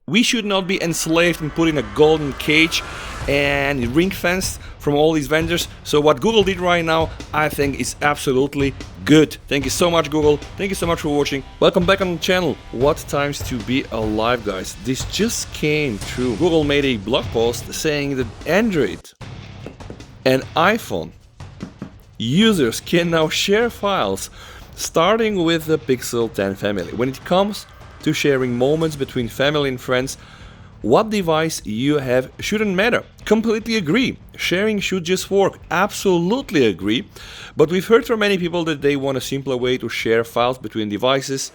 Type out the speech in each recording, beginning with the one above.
We should not be enslaved and put in a golden cage and ring-fenced from all these vendors. So what Google did right now, I think is absolutely good. Thank you so much, Google. Thank you so much for watching. Welcome back on the channel. What times to be alive, guys. This just came true. Google made a blog post saying that Android and iPhone users can now share files starting with the Pixel 10 family. When it comes to sharing moments between family and friends, what device you have shouldn't matter. Completely agree. Sharing should just work. Absolutely agree. But we've heard from many people that they want a simpler way to share files between devices.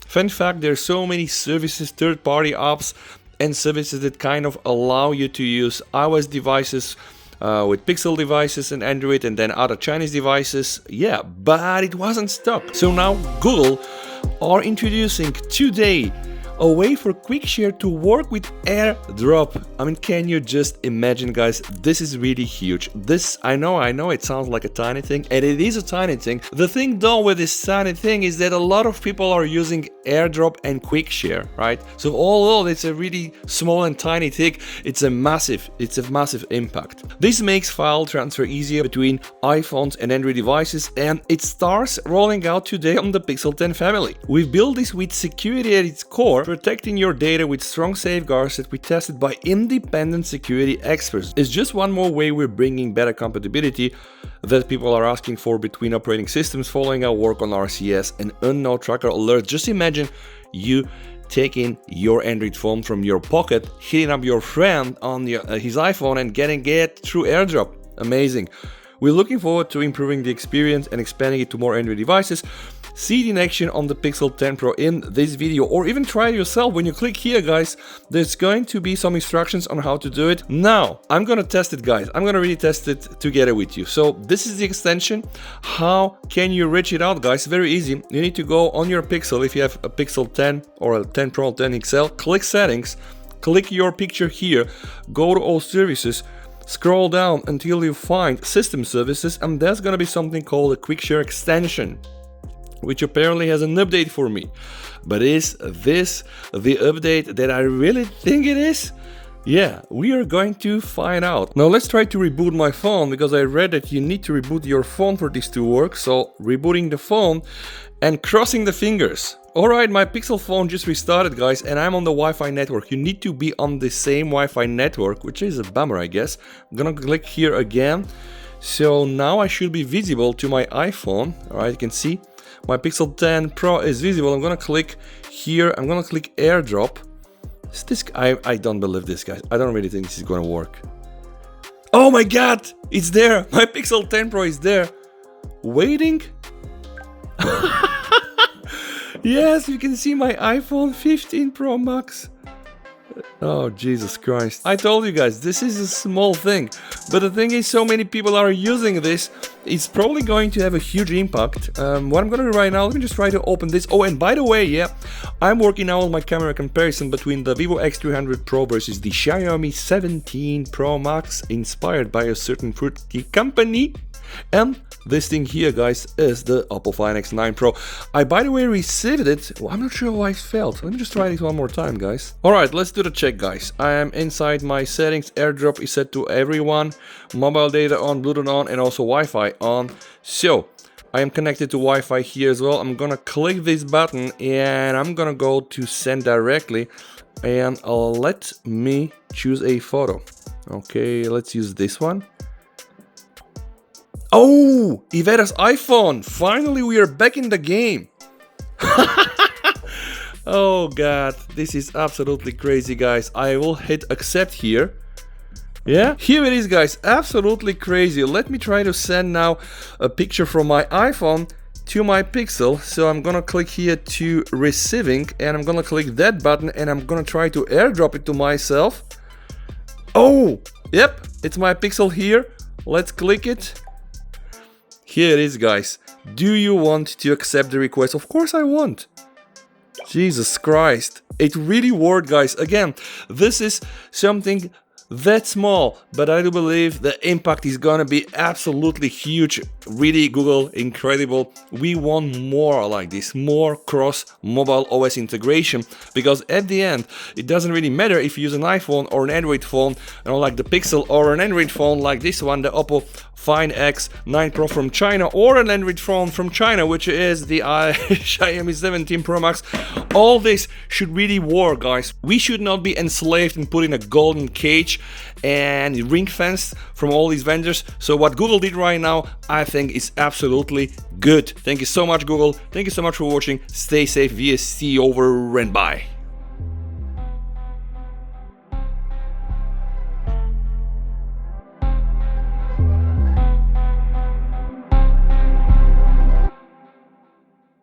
Fun fact, there's so many services, third-party apps and services that kind of allow you to use iOS devices with Pixel devices and Android and then other Chinese devices. Yeah, but it wasn't stuck. So now Google are introducing today a way for quick share to work with AirDrop. I mean, can you just imagine, guys? This is really huge. This, I know it sounds like a tiny thing, and it is a tiny thing. The thing though with this tiny thing is that a lot of people are using AirDrop and quick share, right? So although it's a really small and tiny thing, it's a massive impact. This makes file transfer easier between iPhones and Android devices, and it starts rolling out today on the Pixel 10 family. We've built this with security at its core, protecting your data with strong safeguards that we tested by independent security experts. It's just one more way we're bringing better compatibility that people are asking for between operating systems following our work on RCS and unknown tracker alerts. Just imagine you taking your Android phone from your pocket, hitting up your friend on his iPhone and getting it through AirDrop. Amazing. We're looking forward to improving the experience and expanding it to more Android devices. See it in action on the Pixel 10 Pro in this video, or even try it yourself. When you click here, guys, there's going to be some instructions on how to do it. Now, I'm gonna test it, guys. I'm gonna really test it together with you. So this is the extension. How can you reach it out, guys? Very easy. You need to go on your Pixel, if you have a Pixel 10 or a 10 Pro, 10 XL, click Settings, click your picture here, go to All Services, scroll down until you find System Services, and there's gonna be something called a Quick Share extension, which apparently has an update for me. But is this the update that I really think it is? Yeah, we are going to find out. Now let's try to reboot my phone, because I read that you need to reboot your phone for this to work. So rebooting the phone and crossing the fingers. Alright, my Pixel phone just restarted, guys, and I'm on the Wi-Fi network. You need to be on the same Wi-Fi network, which is a bummer, I guess. I'm gonna click here again. So now I should be visible to my iPhone. Alright, you can see my Pixel 10 Pro is visible. I'm gonna click here. I'm gonna click AirDrop. Is this? I don't believe this, guys. I don't really think this is gonna work. Oh my God! It's there. My Pixel 10 Pro is there. Waiting. Yes, you can see my iPhone 15 Pro Max. Oh, Jesus Christ. I told you guys, this is a small thing. But the thing is, so many people are using this. It's probably going to have a huge impact. What I'm going to do right now, let me just try to open this. Oh, and by the way, yeah, I'm working now on my camera comparison between the Vivo X300 Pro versus the Xiaomi 17 Pro Max, inspired by a certain fruity company. And this thing here, guys, is the OPPO Find X9 Pro. I, by the way, received it. Well, I'm not sure how I felt. Let me just try this one more time, guys. Alright, let's do the check, guys. I am inside my settings. AirDrop is set to everyone. Mobile data on, Bluetooth on, and also Wi-Fi on. So, I am connected to Wi-Fi here as well. I'm gonna click this button and I'm gonna go to send directly. And let me choose a photo. Okay, let's use this one. Oh, Iveta's iPhone! Finally, we are back in the game! Oh God, this is absolutely crazy, guys. I will hit accept here. Yeah, here it is, guys. Absolutely crazy. Let me try to send now a picture from my iPhone to my Pixel. So I'm gonna click here to receiving, and I'm gonna click that button, and I'm gonna try to AirDrop it to myself. Oh, yep, it's my Pixel here. Let's click it. Here it is, guys. Do you want to accept the request? Of course I want. Jesus Christ. It really worked, guys. Again, this is something that small, but I do believe the impact is gonna be absolutely huge. Really, Google, incredible. We want more like this, more cross mobile OS integration, because at the end it doesn't really matter if you use an iPhone or an Android phone, like the Pixel, or an Android phone like this one, the OPPO Find X9 Pro from China, or an Android phone from China, which is the Xiaomi 17 Pro Max. All this should really work, guys. We should not be enslaved and put in a golden cage and ring fenced from all these vendors. So what Google did right now, I think is absolutely good. Thank you so much, Google. Thank you so much for watching. Stay safe. VSC over and bye.